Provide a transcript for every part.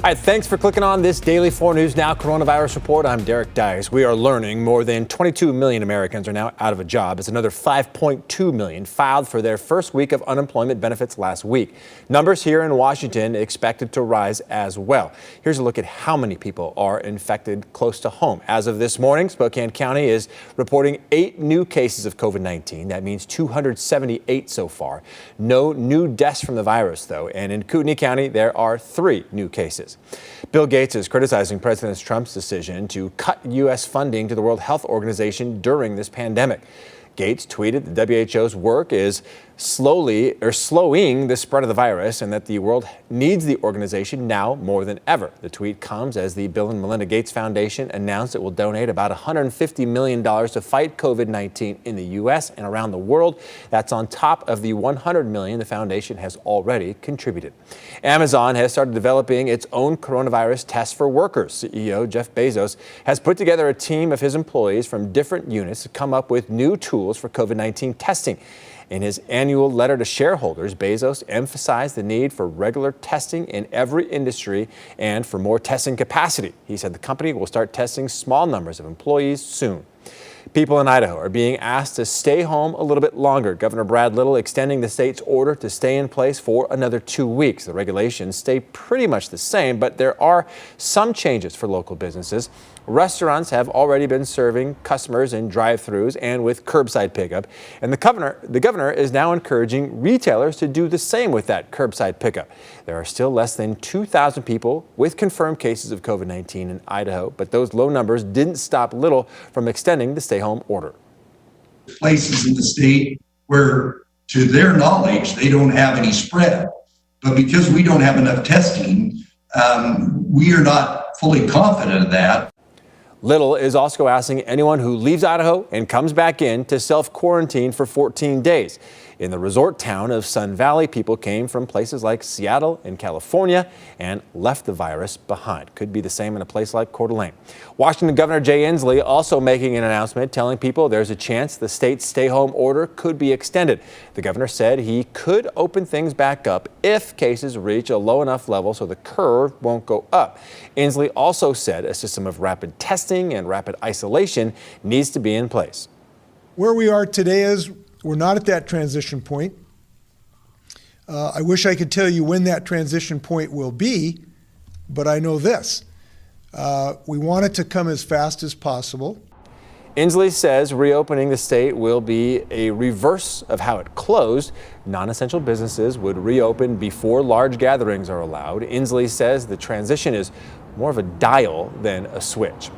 All right, thanks for clicking on this Daily 4 News Now Coronavirus Report. I'm Derek Dice. We are learning more than 22 million Americans are now out of a job as another 5.2 million filed for their first week of unemployment benefits last week. Numbers here in Washington expected to rise as well. Here's a look at how many people are infected close to home. As of this morning, Spokane County is reporting 8 new cases of COVID-19. That means 278 so far. No new deaths from the virus, though. And in Kootenai County, there are 3 new cases. Bill Gates is criticizing President Trump's decision to cut U.S. funding to the World Health Organization during this pandemic. Gates tweeted the WHO's work is slowing the spread of the virus and that the world needs the organization now more than ever. The tweet comes as the Bill and Melinda Gates Foundation announced it will donate about $150 million to fight COVID-19 in the U.S. and around the world. That's on top of the $100 million the foundation has already contributed. Amazon has started developing its own coronavirus test for workers. CEO Jeff Bezos has put together a team of his employees from different units to come up with new tools for COVID-19 testing. In his annual letter to shareholders, Bezos emphasized the need for regular testing in every industry and for more testing capacity. He said the company will start testing small numbers of employees soon. People in Idaho are being asked to stay home a little bit longer. Governor Brad Little extending the state's order to stay in place for another 2 weeks. The regulations stay pretty much the same, but there are some changes for local businesses. Restaurants have already been serving customers in drive-thrus and with curbside pickup. And the governor is now encouraging retailers to do the same with that curbside pickup. There are still less than 2,000 people with confirmed cases of COVID-19 in Idaho, but those low numbers didn't stop Little from extending the stay-home order. Places in the state where, to their knowledge, they don't have any spread. But because we don't have enough testing, we are not fully confident of that. Little is also asking anyone who leaves Idaho and comes back in to self-quarantine for 14 days. In the resort town of Sun Valley, people came from places like Seattle and California and left the virus behind. Could be the same in a place like Coeur d'Alene. Washington Governor Jay Inslee also making an announcement telling people there's a chance the state's stay-home order could be extended. The governor said he could open things back up if cases reach a low enough level so the curve won't go up. Inslee also said a system of rapid testing and rapid isolation needs to be in place. Where we are today is we're not at that transition point. I wish I could tell you when that transition point will be, but I know this. We want it to come as fast as possible. Inslee says reopening the state will be a reverse of how it closed. Non-essential businesses would reopen before large gatherings are allowed. Inslee says the transition is more of a dial than a switch.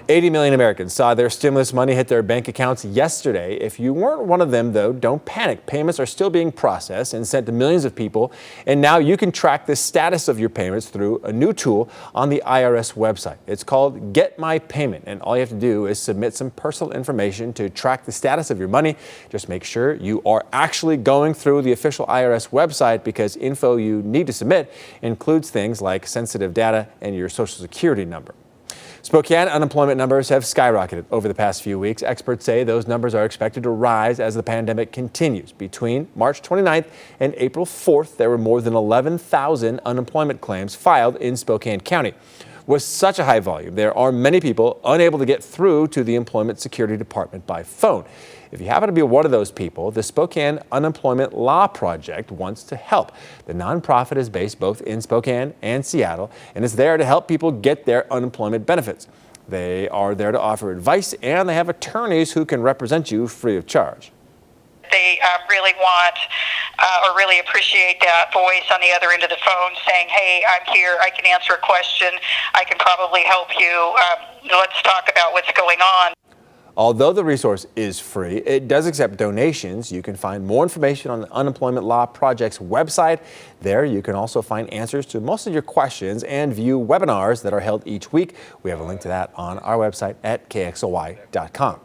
80 million Americans saw their stimulus money hit their bank accounts yesterday. If you weren't one of them, though, don't panic. Payments are still being processed and sent to millions of people. And now you can track the status of your payments through a new tool on the IRS website. It's called Get My Payment. And all you have to do is submit some personal information to track the status of your money. Just make sure you are actually going through the official IRS website, because info you need to submit includes things like sensitive data and your social security number. Spokane unemployment numbers have skyrocketed over the past few weeks. Experts say those numbers are expected to rise as the pandemic continues. Between March 29th and April 4th, there were more than 11,000 unemployment claims filed in Spokane County. With such a high volume, there are many people unable to get through to the Employment Security Department by phone. If you happen to be one of those people, the Spokane Unemployment Law Project wants to help. The nonprofit is based both in Spokane and Seattle and is there to help people get their unemployment benefits. They are there to offer advice, and they have attorneys who can represent you free of charge. They really want or really appreciate that voice on the other end of the phone saying, hey, I'm here, I can answer a question, I can probably help you, let's talk about what's going on. Although the resource is free, it does accept donations. You can find more information on the Unemployment Law Project's website. There you can also find answers to most of your questions and view webinars that are held each week. We have a link to that on our website at kxly.com.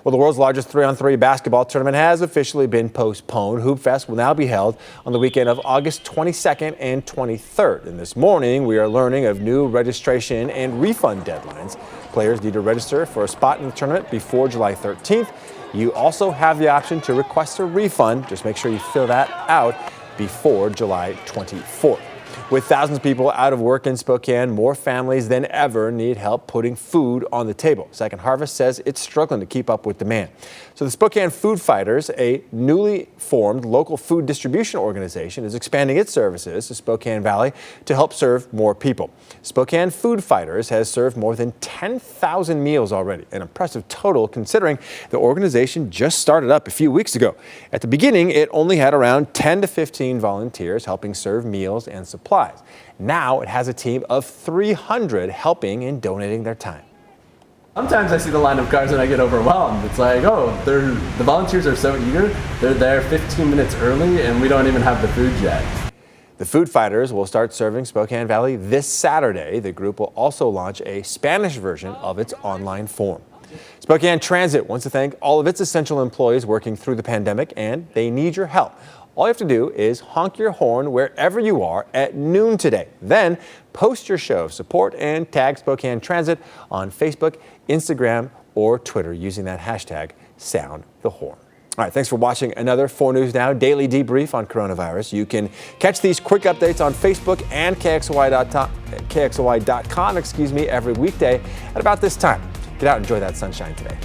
Well, the world's largest 3-on-3 basketball tournament has officially been postponed. Hoopfest will now be held on the weekend of August 22nd and 23rd. And this morning, we are learning of new registration and refund deadlines. Players need to register for a spot in the tournament before July 13th. You also have the option to request a refund. Just make sure you fill that out before July 24th. With thousands of people out of work in Spokane, more families than ever need help putting food on the table. Second Harvest says it's struggling to keep up with demand. So the Spokane Food Fighters, a newly formed local food distribution organization, is expanding its services to Spokane Valley to help serve more people. Spokane Food Fighters has served more than 10,000 meals already, an impressive total considering the organization just started up a few weeks ago. At the beginning, it only had around 10 to 15 volunteers helping serve meals and supplies. Now it has a team of 300 helping and donating their time. Sometimes I see the line of cars and I get overwhelmed. It's like, oh, the volunteers are so eager. They're there 15 minutes early and we don't even have the food yet. The Food Fighters will start serving Spokane Valley this Saturday. The group will also launch a Spanish version of its online form. Spokane Transit wants to thank all of its essential employees working through the pandemic, and they need your help. All you have to do is honk your horn wherever you are at noon today. Then post your show of support and tag Spokane Transit on Facebook, Instagram, or Twitter using that hashtag #SoundTheHorn. All right, thanks for watching another 4 News Now daily debrief on coronavirus. You can catch these quick updates on Facebook and KXOY.com, every weekday at about this time. Get out and enjoy that sunshine today.